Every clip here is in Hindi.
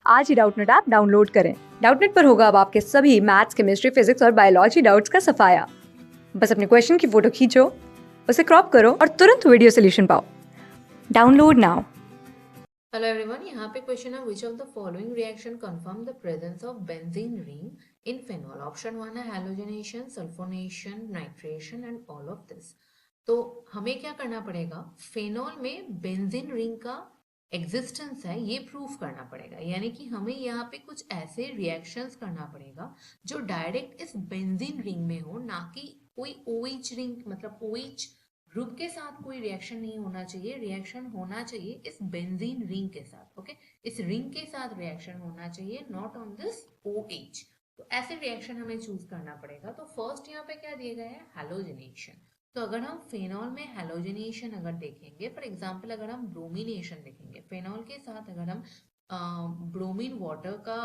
आज ही डाउटनेट ऐप डाउनलोड करें। डाउटनेट पर होगा अब आपके सभी मैथ्स, केमिस्ट्री, फिजिक्स और बायोलॉजी डाउट्स का सफाया। बस अपने क्वेश्चन की फोटो खींचो, उसे क्रॉप करो और तुरंत वीडियो सोल्यूशन पाओ। Download now. हेलो एवरीवन, यहाँ पे क्वेश्चन है which of the following reaction confirm the presence of benzene ring in phenol. Option 1 है halogenation, sulphonation, nitration and all of this. तो हमें क्या करना पड़ेगा, फेनॉल में बेंजीन रिंग का एग्जिस्टेंस है ये प्रूफ करना पड़ेगा। यानी कि हमें यहाँ पे कुछ ऐसे रिएक्शंस करना पड़ेगा जो डायरेक्ट इस बेंजीन रिंग में हो, ना कि कोई OH रिंग, मतलब OH ग्रुप के साथ कोई रिएक्शन नहीं होना चाहिए। रिएक्शन होना चाहिए इस बेंजीन रिंग के साथ। ओके, इस रिंग के साथ रिएक्शन होना चाहिए, नॉट ऑन दिस OH। तो ऐसे रिएक्शन हमें चूज करना पड़ेगा। तो फर्स्ट यहाँ पे क्या दिए गए हैं, हैलोजनेशन। तो अगर हम फेनॉल में हैलोजनेशन अगर देखेंगे, फॉर एग्जांपल अगर हम ब्रोमिनेशन देखेंगे, फेनॉल के साथ अगर हम ब्रोमीन वाटर का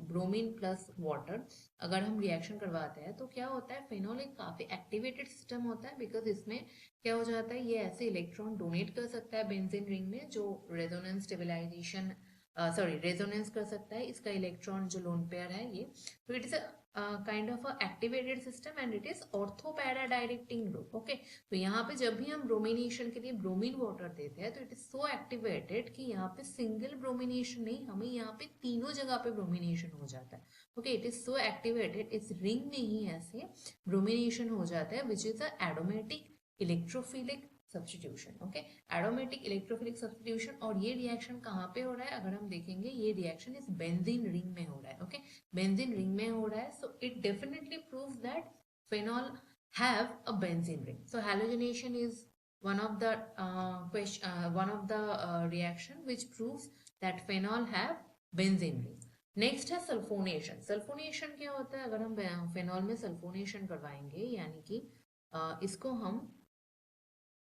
ब्रोमीन प्लस वाटर अगर हम रिएक्शन करवाते हैं तो क्या होता है, फेनॉल एक काफी एक्टिवेटेड सिस्टम होता है। बिकॉज इसमें क्या हो जाता है, ये ऐसे इलेक्ट्रॉन डोनेट कर सकता है बेंजीन रिंग में जो रेजोनेंस स्टेबलाइजेशन रेजोनेंस कर सकता है। इसका इलेक्ट्रॉन जो लोन पेयर है ये, तो it is kind of a activated system and it is ortho para directing group. Okay, तो यहाँ पे जब भी हम ब्रोमिनेशन के लिए ब्रोमीन वाटर देते हैं तो इट इज सो एक्टिवेटेड कि यहाँ पे सिंगल ब्रोमिनेशन नहीं, हमें यहाँ पे तीनों जगह पे ब्रोमिनेशन हो जाता है। Okay, it is so activated, इस रिंग में ही ऐसे ब्रोमिनेशन हो जाता है, which is a aromatic electrophilic substitution. Okay, aromatic electrophilic substitution. और ये रिएक्शन कहाँ पे हो रहा है, अगर हम देखेंगे ये रिएक्शन इस बेंजीन रिंग में हो रहा है। ओके, बेंजीन रिंग में हो रहा है, so it definitely proves that phenol have a benzene ring. So halogenation is one of the reaction which proves that phenol have benzene ring. Next है सल्फोनेशन। सल्फोनेशन क्या होता है, अगर हम फेनॉल में सल्फोनेशन करवाएंगे, यानी कि इसको हम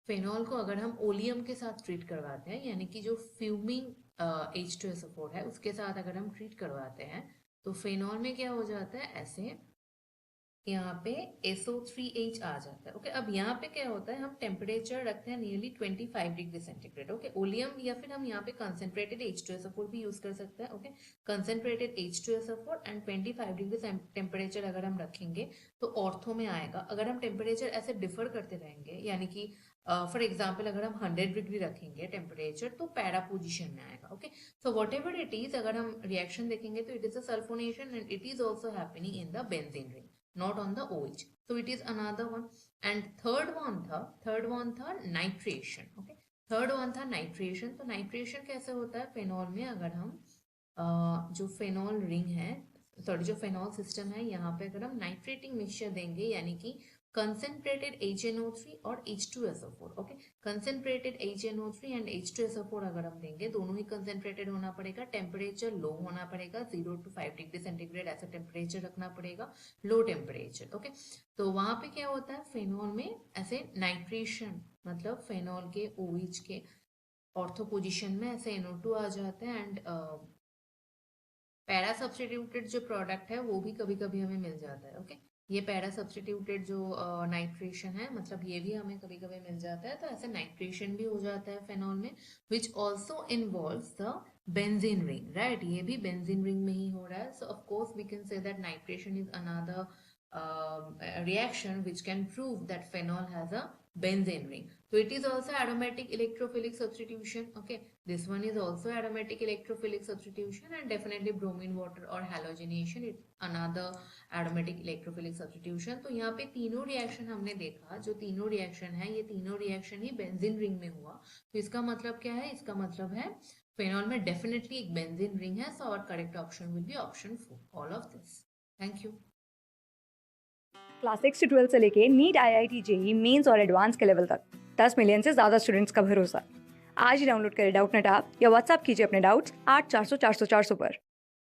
फेनॉल को अगर हम ओलियम के साथ ट्रीट करवाते हैं, यानी कि जो फ्यूमिंग H2SO4 है उसके साथ अगर हम ट्रीट करवाते हैं तो फेनॉल में क्या हो जाता है, ऐसे यहाँ पे SO3H आ जाता है। ओके, अब यहाँ पे क्या होता है, हम टेम्परेचर रखते हैं nearly 25 degree centigrade. Okay, oleum या फिर हम यहाँ पे कंसेंट्रेटेड H2SO4 भी यूज कर सकते हैं। Okay, concentrated H2SO4 and 25 degree temperature अगर हम रखेंगे तो ऑर्थो में आएगा। अगर हम टेम्परेचर ऐसे डिफर करते रहेंगे, यानी कि फॉर एग्जाम्पल अगर हम 100 डिग्री रखेंगे टेम्परेचर तो पैरा पोजिशन में आएगा। Okay, so what ever it is, अगर हम रिएक्शन देखेंगे तो it is a sulphonation and it is also happening in the benzene ring, not on the OH. So it is another one. And third one था nitration. Okay, third one था nitration. तो nitration कैसे होता है, फेनॉल में अगर हम जो फेनॉल रिंग है, सॉरी जो फेनॉल सिस्टम है, यहाँ पे अगर हम नाइट्रेटिंग मिक्सचर देंगे, यानी कि कंसेंट्रेटेड HNO3 और H2SO4। Okay, concentrated HNO3 and H2SO4 अगर हम देंगे, दोनों ही कंसेंट्रेटेड होना पड़ेगा, टेम्परेचर लो होना पड़ेगा, 0 to 5 डिग्री सेंटीग्रेड ऐसा टेम्परेचर रखना पड़ेगा, लो टेम्परेचर। ओके, तो वहां पे क्या होता है, फेनॉल में ऐसे नाइट्रेशन, मतलब फेनॉल के OH के ऑर्थो पोजिशन में ऐसे NO2 आ जाते हैं एंड पैरा सब्सटीट्यूटेड जो प्रोडक्ट है वो भी कभी कभी हमें मिल जाता है। ओके, ये पैरा सब्सटीट्यूटेड जो नाइट्रेशन है, मतलब ये भी हमें कभी कभी मिल जाता है। तो ऐसे नाइट्रेशन भी हो जाता है फेनॉल में, which also involves the benzene ring, right. ये भी बेंजीन रिंग में ही हो रहा है। So of course we can say that nitration is another reaction which can prove that phenol has a benzene ring. So it is also aromatic electrophilic substitution. Okay, this one is also aromatic electrophilic substitution, and definitely bromine water or halogenation it's another aromatic electrophilic substitution. तो यहाँ पे तीनों रिएक्शन हमने देखा, जो तीनों रिएक्शन है ये तीनों रिएक्शन ही बेंजीन रिंग में हुआ। तो इसका मतलब क्या है, इसका मतलब है फेनॉल में डेफिनेटली एक बेंजीन रिंग है। So our correct option will be option 4, all of this. Thank you. Class 6 से 12 से लेके नीट, IIT, JEE मेंस और एडवांस के लेवल तक 10 मिलियन से ज्यादा स्टूडेंट्स का भरोसा। आज ही डाउनलोड करें डाउटनेट ऐप या व्हाट्सएप कीजिए अपने डाउट्स 8400 400 400 पर।